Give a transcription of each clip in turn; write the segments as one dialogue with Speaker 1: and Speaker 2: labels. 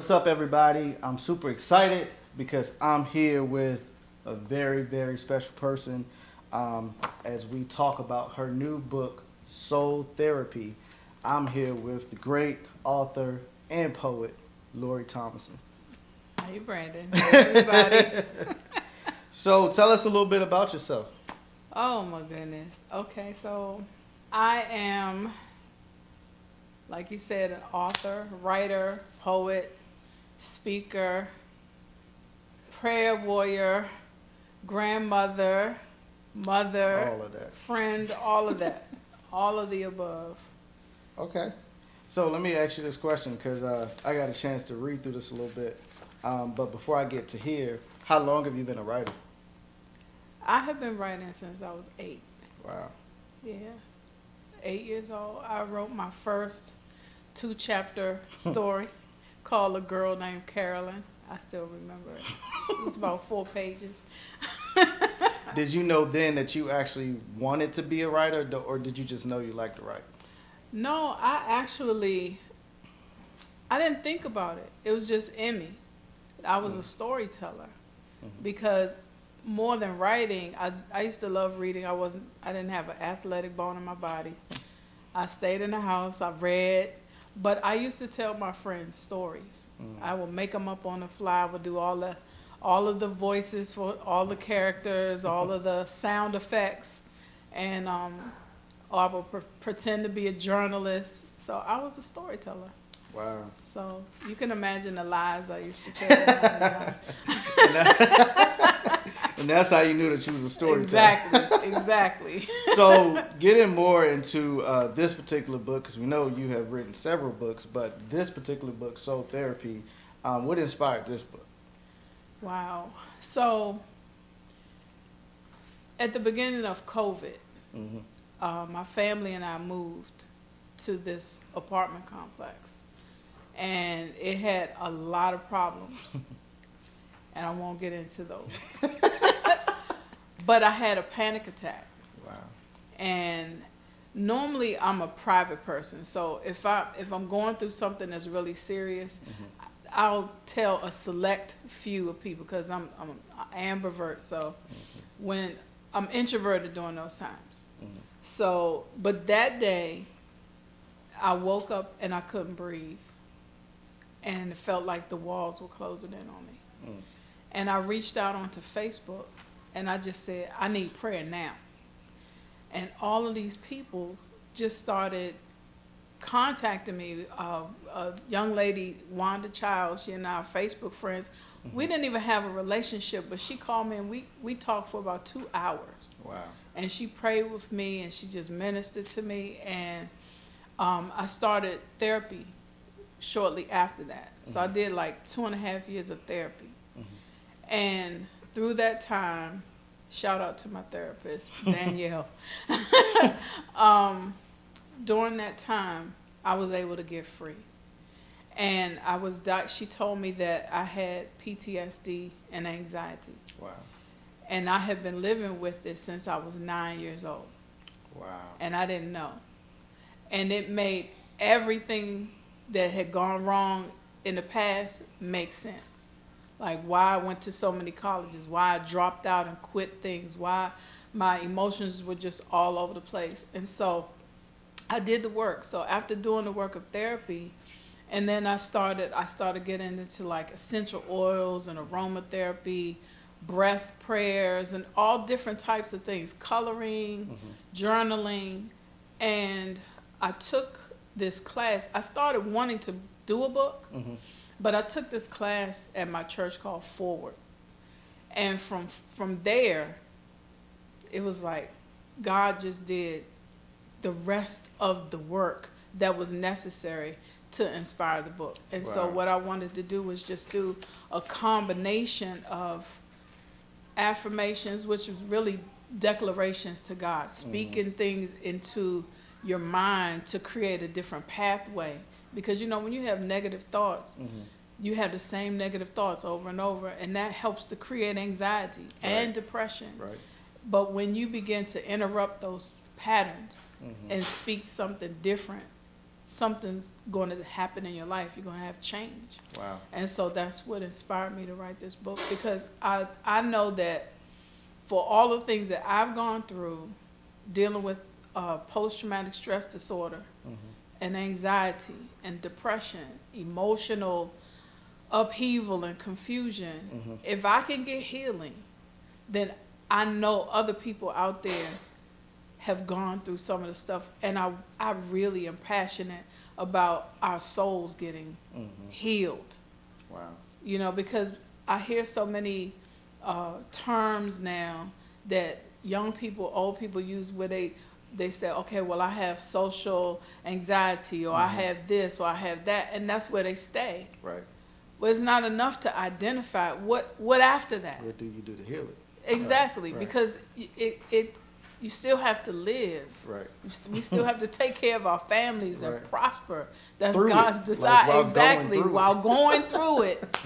Speaker 1: What's up, everybody? I'm super excited because I'm here with a very, very special person as we talk about her new book, Soul Therapy. I'm here with the great author and poet, Lori Thomasson.
Speaker 2: Hey, Brandon. Hey, everybody.
Speaker 1: So tell us a little bit about yourself.
Speaker 2: Oh, my goodness. Okay, so I am, like you said, an author, writer, poet, speaker, prayer warrior, grandmother, mother,
Speaker 1: All of that.
Speaker 2: friend, all of that. All of the above.
Speaker 1: Okay. So let me ask you this question because I got a chance to read through this a little bit. But before I get to here, how long have you been a writer?
Speaker 2: I have been writing since I was 8.
Speaker 1: Wow.
Speaker 2: Yeah. 8 years old. I wrote my first 2-chapter story called A Girl Named Carolyn. I still remember it. It was about 4 pages.
Speaker 1: Did you know then that you actually wanted to be a writer, or did you just know you liked to write?
Speaker 2: No, I didn't think about it. It was just in me. I was a storyteller because more than writing, I used to love reading. I didn't have an athletic bone in my body. I stayed in the house. I read, but I used to tell my friends stories. I would make them up on the fly. I would do all of the voices for all the characters, all of the sound effects, and or I would pretend to be a journalist. So I was a storyteller.
Speaker 1: Wow.
Speaker 2: So you can imagine the lies I used to tell.
Speaker 1: And that's how you knew that you was a storyteller.
Speaker 2: Exactly.
Speaker 1: So getting more into this particular book, because we know you have written several books, but this particular book, Soul Therapy, what inspired this book?
Speaker 2: Wow. So at the beginning of COVID, my family and I moved to this apartment complex. And it had a lot of problems. And I won't get into those. But I had a panic attack.
Speaker 1: Wow.
Speaker 2: And normally I'm a private person. So if I'm going through something that's really serious, I'll tell a select few of people because I'm an ambivert. So when I'm introverted during those times. So, but that day I woke up and I couldn't breathe. And it felt like the walls were closing in on me. And I reached out onto Facebook, and I just said, I need prayer now. And all of these people just started contacting me. A young lady, Wanda Childs, she and I are Facebook friends. We didn't even have a relationship, but she called me, and we talked for about 2 hours.
Speaker 1: Wow. And
Speaker 2: she prayed with me, and she just ministered to me. And I started therapy shortly after that. So I did like 2.5 years of therapy. And through that time, shout out to my therapist, Danielle. During that time, I was able to get free. And she told me that I had PTSD and anxiety.
Speaker 1: Wow. And
Speaker 2: I had been living with it since I was 9 years old.
Speaker 1: Wow.
Speaker 2: And I didn't know. And it made everything that had gone wrong in the past make sense. Like why I went to so many colleges, why I dropped out and quit things, why my emotions were just all over the place. And so I did the work. So after doing the work of therapy, and then I started getting into like essential oils and aromatherapy, breath prayers, and all different types of things, coloring, journaling. And I took this class. I started wanting to do a book, but I took this class at my church called Forward. And from there, it was like God just did the rest of the work that was necessary to inspire the book. And so what I wanted to do was just do a combination of affirmations, which was really declarations to God, speaking things into your mind to create a different pathway. Because, when you have negative thoughts, you have the same negative thoughts over and over, and that helps to create anxiety and depression.
Speaker 1: Right.
Speaker 2: But when you begin to interrupt those patterns and speak something different, something's going to happen in your life. You're going to have change.
Speaker 1: Wow.
Speaker 2: And so that's what inspired me to write this book, because I know that for all the things that I've gone through dealing with post-traumatic stress disorder and anxiety and depression, emotional upheaval and confusion, if I can get healing, then I know other people out there have gone through some of the stuff, and I really am passionate about our souls getting healed.
Speaker 1: Wow.
Speaker 2: You know, because I hear so many terms now that young people, old people use, where they say, okay, well, I have social anxiety, or I have this, or I have that, and that's where they stay.
Speaker 1: Right.
Speaker 2: Well, it's not enough to identify what after that.
Speaker 1: What do you do to heal it?
Speaker 2: Exactly,
Speaker 1: Right.
Speaker 2: because you still have to live.
Speaker 1: Right.
Speaker 2: We still have to take care of our families and
Speaker 1: Right.
Speaker 2: prosper. That's
Speaker 1: Through
Speaker 2: God's
Speaker 1: it.
Speaker 2: desire.
Speaker 1: Like
Speaker 2: Exactly. While going through it.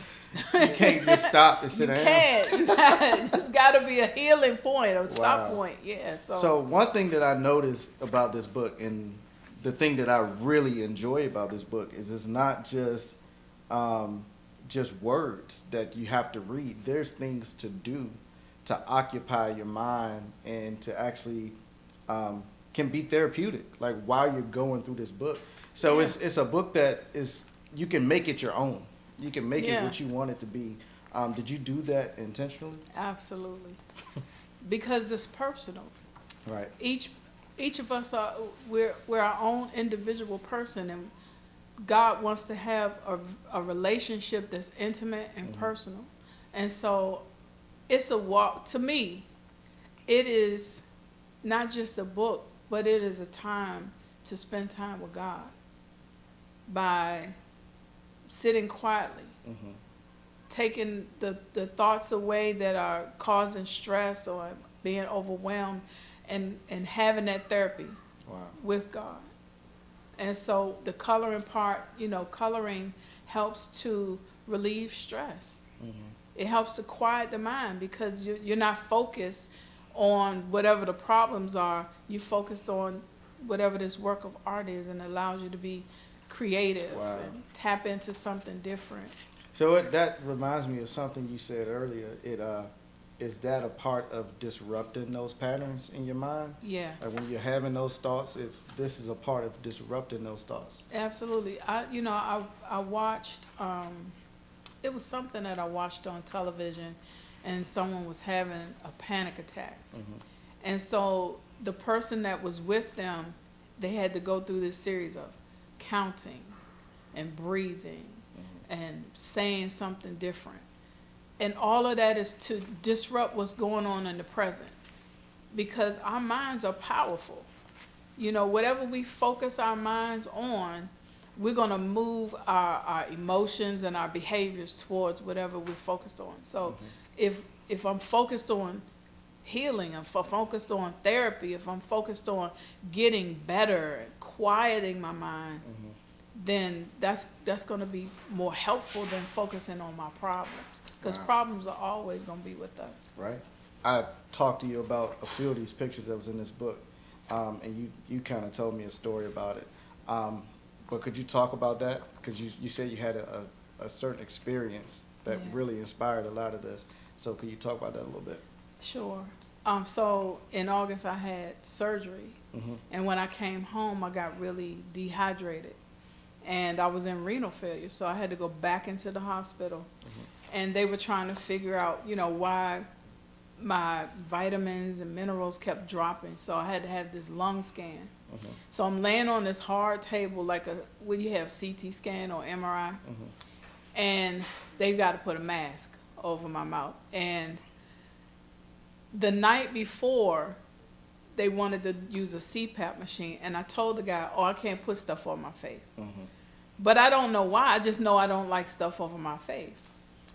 Speaker 1: You can't just stop and sit
Speaker 2: You
Speaker 1: down.
Speaker 2: can't. It's got to be a healing point, a stop
Speaker 1: Wow.
Speaker 2: point. Yeah.
Speaker 1: So one thing that I noticed about this book, and the thing that I really enjoy about this book, is it's not just words that you have to read. There's things to do to occupy your mind, and to actually can be therapeutic, like while you're going through this book. So
Speaker 2: Yeah.
Speaker 1: it's a book that is, you can make it your own. You can make it
Speaker 2: Yeah.
Speaker 1: what you want it to be. Did you do that intentionally?
Speaker 2: Absolutely. Because it's personal.
Speaker 1: Right.
Speaker 2: Each of us we're our own individual person, and God wants to have a relationship that's intimate and personal. And so it's a walk. To me, it is not just a book, but it is a time to spend time with God by sitting quietly, taking the thoughts away that are causing stress or being overwhelmed, and having that therapy with God. And so the coloring part, coloring helps to relieve stress. It helps to quiet the mind, because you're not focused on whatever the problems are. You're focused on whatever this work of art is, and allows you to be creative and tap into something different.
Speaker 1: So that reminds me of something you said earlier. Is that a part of disrupting those patterns in your mind?
Speaker 2: Yeah.
Speaker 1: Like when you're having those thoughts, this is a part of disrupting those thoughts.
Speaker 2: Absolutely. I watched, it was something that I watched on television, and someone was having a panic attack. And so the person that was with them, they had to go through this series of counting and breathing and saying something different. And all of that is to disrupt what's going on in the present, because our minds are powerful. Whatever we focus our minds on, we're going to move our emotions and our behaviors towards whatever we're focused on. So if I'm focused on healing, if I'm focused on therapy, if I'm focused on getting better and quieting my mind, then that's going to be more helpful than focusing on my problems. Because problems are always going to be with us. Right.
Speaker 1: I talked to you about a few of these pictures that was in this book, and you kind of told me a story about it. But could you talk about that? Because you said you had a certain experience that really inspired a lot of this. So could you talk about that a little bit?
Speaker 2: Sure. So in August I had surgery, and when I came home I got really dehydrated, and I was in renal failure, so I had to go back into the hospital. And they were trying to figure out, why my vitamins and minerals kept dropping. So I had to have this lung scan. So I'm laying on this hard table, like where you have CT scan or MRI, and they've got to put a mask over my mouth. And the night before, they wanted to use a CPAP machine, and I told the guy, I can't put stuff on my face. But I don't know why. I just know I don't like stuff over my face.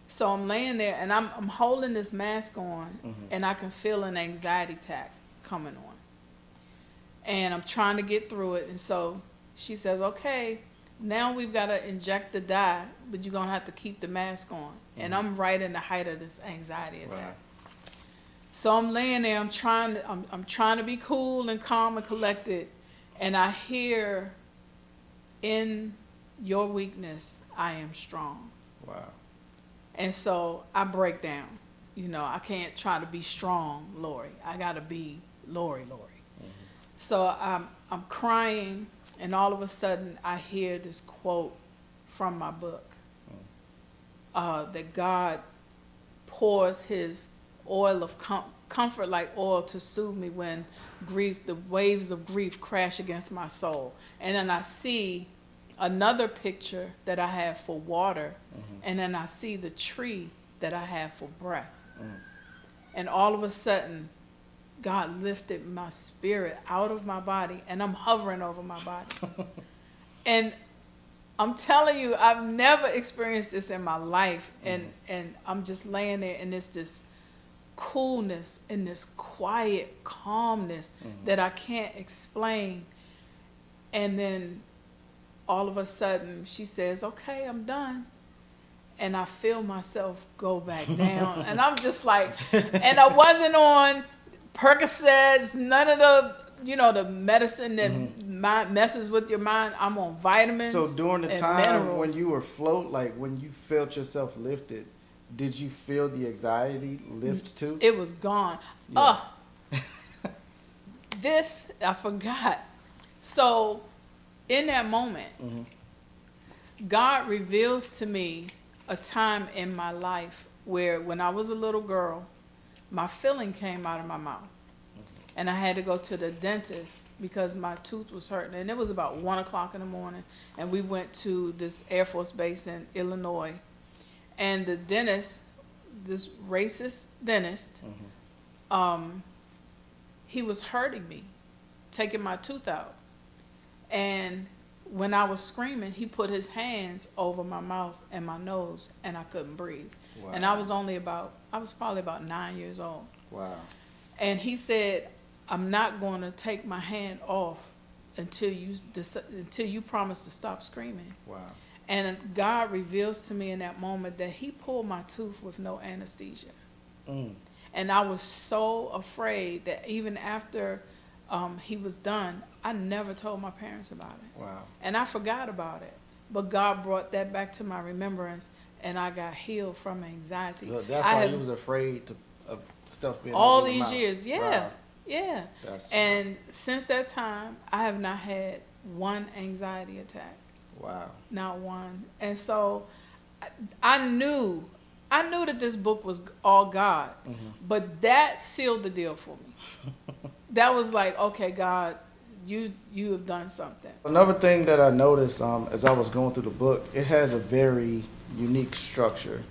Speaker 2: So I'm laying there, and I'm holding this mask on, and I can feel an anxiety attack coming on. And I'm trying to get through it. And so she says, okay, now we've got to inject the dye, but you're going to have to keep the mask on. And I'm right in the height of this anxiety attack. So I'm laying there, I'm trying to be cool and calm and collected, and I hear in your weakness, I am strong.
Speaker 1: Wow.
Speaker 2: And so I break down. You know, I can't try to be strong, Lori. I got to be Lori. So I'm crying, and all of a sudden I hear this quote from my book, that God pours his oil of comfort like oil to soothe me when the waves of grief crash against my soul. And then I see another picture that I have for water, and then I see the tree that I have for breath. And all of a sudden, God lifted my spirit out of my body, and I'm hovering over my body. And I'm telling you, I've never experienced this in my life. And I'm just laying there, and it's this coolness and this quiet calmness that I can't explain. And then all of a sudden, she says, okay, I'm done. And I feel myself go back down. And I'm just like, and I wasn't on Percocets, none of the medicine that messes with your mind. I'm on vitamins.
Speaker 1: So during the
Speaker 2: and
Speaker 1: time
Speaker 2: minerals.
Speaker 1: when you were when you felt yourself lifted, did you feel the anxiety lift too?
Speaker 2: It was gone.
Speaker 1: Yeah.
Speaker 2: This, I forgot. So in that moment, God reveals to me a time in my life where when I was a little girl, my filling came out of my mouth. And I had to go to the dentist because my tooth was hurting. And it was about 1 o'clock in the morning. And we went to this Air Force base in Illinois. And the dentist, this racist dentist, he was hurting me, taking my tooth out. And when I was screaming, he put his hands over my mouth and my nose, and I couldn't breathe. Wow. And I was probably about 9 years old.
Speaker 1: Wow.
Speaker 2: And he said, I'm not going to take my hand off until you promise to stop screaming.
Speaker 1: Wow.
Speaker 2: And God reveals to me in that moment that he pulled my tooth with no anesthesia. And I was so afraid that even after he was done, I never told my parents about it.
Speaker 1: Wow.
Speaker 2: And I forgot about it. But God brought that back to my remembrance, and I got healed from anxiety.
Speaker 1: Look, that's why you was afraid of stuff being
Speaker 2: all
Speaker 1: in your
Speaker 2: these
Speaker 1: mouth.
Speaker 2: years. Yeah.
Speaker 1: Wow.
Speaker 2: Yeah. And since that time, I have not had one anxiety attack.
Speaker 1: Wow. Not
Speaker 2: one. And so I knew that this book was all God, but that sealed the deal for me. That was like, okay, God, you have done something.
Speaker 1: Another thing that I noticed as I was going through the book, it has a very unique structure.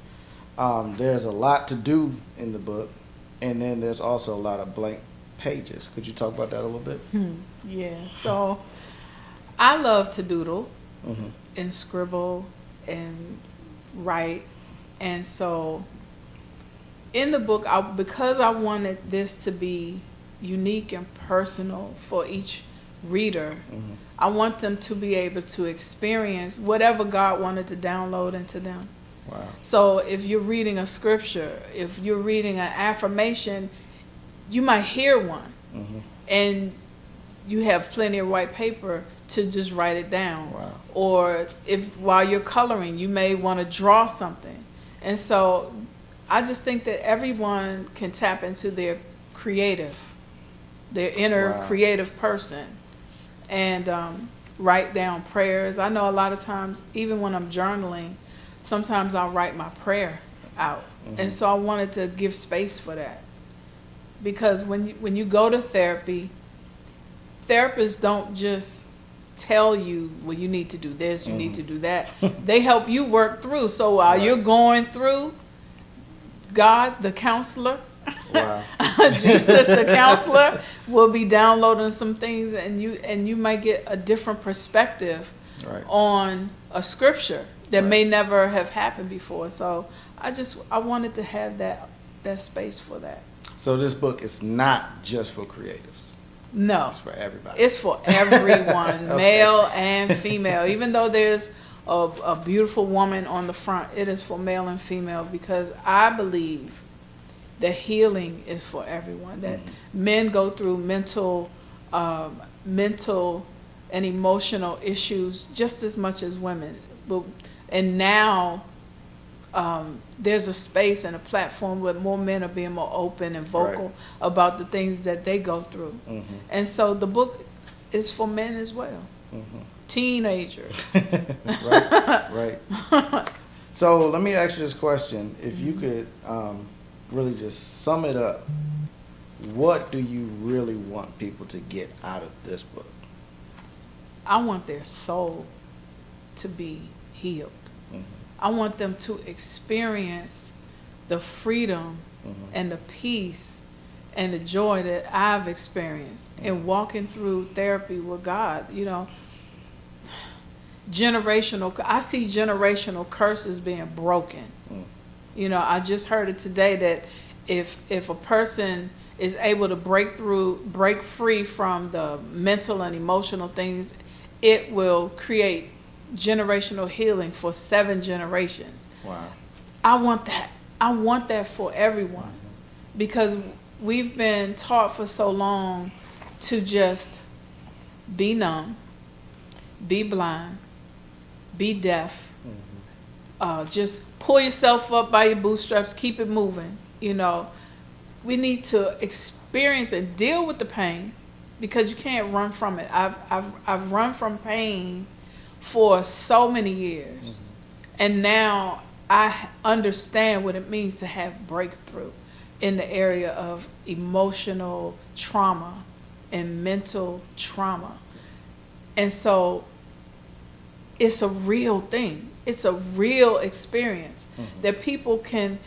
Speaker 1: There's a lot to do in the book, and then there's also a lot of blank pages. Could you talk about that a little bit?
Speaker 2: Yeah. So I love to doodle and scribble and write. And so in the book, because I wanted this to be unique and personal for each reader, I want them to be able to experience whatever God wanted to download into them.
Speaker 1: Wow.
Speaker 2: So if you're reading a scripture, if you're reading an affirmation, you might hear one, and you have plenty of white paper to just write it down.
Speaker 1: Wow.
Speaker 2: Or if while you're coloring, you may want to draw something. And so I just think that everyone can tap into their inner creative person, and write down prayers. I know a lot of times, even when I'm journaling, sometimes I'll write my prayer out. And so I wanted to give space for that. Because when you go to therapy, therapists don't just tell you, well, you need to do this, you need to do that. They help you work through. So while you're going through, God, the counselor, Jesus, the counselor, will be downloading some things, and you might get a different perspective on a scripture that may never have happened before. So I wanted to have that space for that.
Speaker 1: So this book is not just for creatives.
Speaker 2: No.
Speaker 1: It's for everybody.
Speaker 2: It's for everyone, male and female. Even though there's a beautiful woman on the front, it is for male and female, because I believe that healing is for everyone. That men go through mental and emotional issues just as much as women. And now there's a space and a platform where more men are being more open and vocal about the things that they go through. Mm-hmm. And so the book is for men as well. Mm-hmm. Teenagers.
Speaker 1: Right. So let me ask you this question. If you could really just sum it up, what do you really want people to get out of this book?
Speaker 2: I want their soul to be healed. Mm-hmm. I want them to experience the freedom and the peace and the joy that I've experienced in walking through therapy with God. You know, I see generational curses being broken. You know, I just heard it today that if a person is able to break free from the mental and emotional things, it will create generational healing for 7 generations. Wow. I want that. I want that for everyone, because we've been taught for so long to just be numb, be blind, be deaf, just pull yourself up by your bootstraps, keep it moving. You know, we need to experience and deal with the pain, because you can't run from it. I've run from pain for so many years, and now I understand what it means to have breakthrough in the area of emotional trauma and mental trauma. And so it's a real thing. It's a real experience that people can,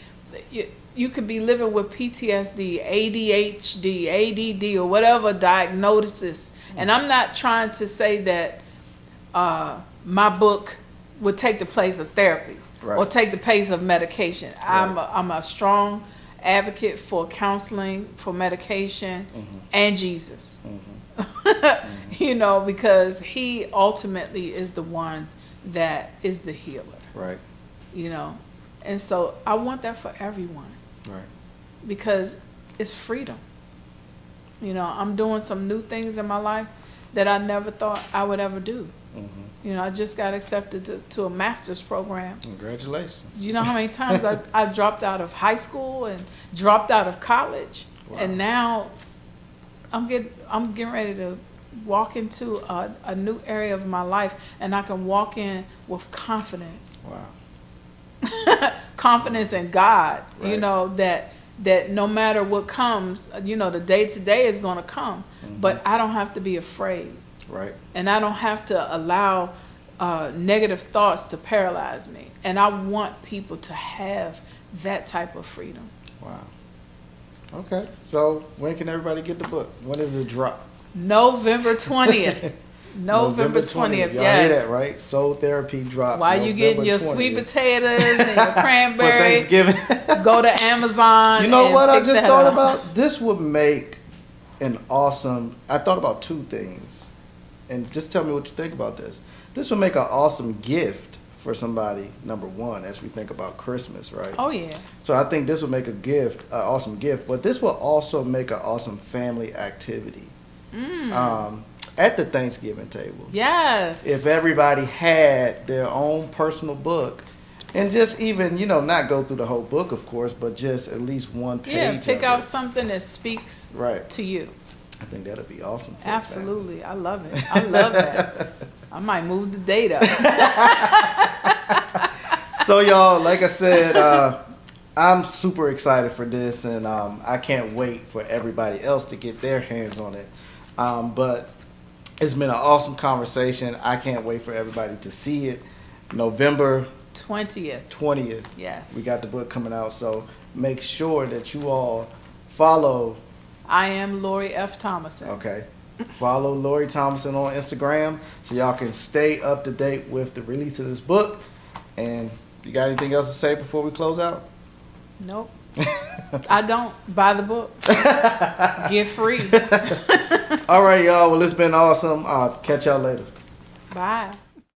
Speaker 2: you could be living with PTSD, ADHD, ADD, or whatever diagnosis. And I'm not trying to say that my book would take the place of therapy or take the place of medication. I'm a strong advocate for counseling, for medication, and Jesus. You know, because he ultimately is the one that is the healer. Right. You know, and so I want that for everyone. Right. Because it's freedom. You know, I'm doing some new things in my life that I never thought I would ever do. You know, I just got accepted to a master's program. Congratulations. You know how many times I dropped out of high school and dropped out of college. Wow. And now I'm getting ready to walk into a new area of my life, and I can walk in with confidence. Wow. Confidence in God. Right. You know, that no matter what comes, you know, the day to day is going to come, but I don't have to be afraid. Right. And I don't have to allow negative thoughts to paralyze me. And I want people to have that type of freedom. Wow. Okay. So when can everybody get the book? When does it drop? November 20th. November 20th,
Speaker 1: Y'all hear that, right? Soul Therapy drops.
Speaker 2: While you getting your 20th. Sweet potatoes and your cranberry,
Speaker 1: for Thanksgiving,
Speaker 2: go to Amazon.
Speaker 1: You know what I just thought about? This would make an awesome. I thought about 2 things, and just tell me what you think about this. This would make an awesome gift for somebody. Number one, as we think about Christmas, right? Oh yeah. So I think this would make an awesome gift, but this will also make an awesome family activity. At the Thanksgiving table. Yes. If everybody had their own personal book, and just even, you know, not go through the whole book, of course, but just at least one page. Yeah, pick out something that speaks to you. I think that'd be awesome. Absolutely. I love it. I love that. I might move the date up. So, y'all, like I said, I'm super excited for this, and I can't wait for everybody else to get their hands on it. But it's been an awesome conversation. I can't wait for everybody to see it. November 20th. Yes. We got the book coming out, so make sure that you all follow. I am Lori F. Thomasson. Okay. Follow Lori Thomasson on Instagram so y'all can stay up to date with the release of this book. And you got anything else to say before we close out? Nope. I don't. Buy the book. Get free. All right, y'all. Well, it's been awesome. I'll catch y'all later. Bye.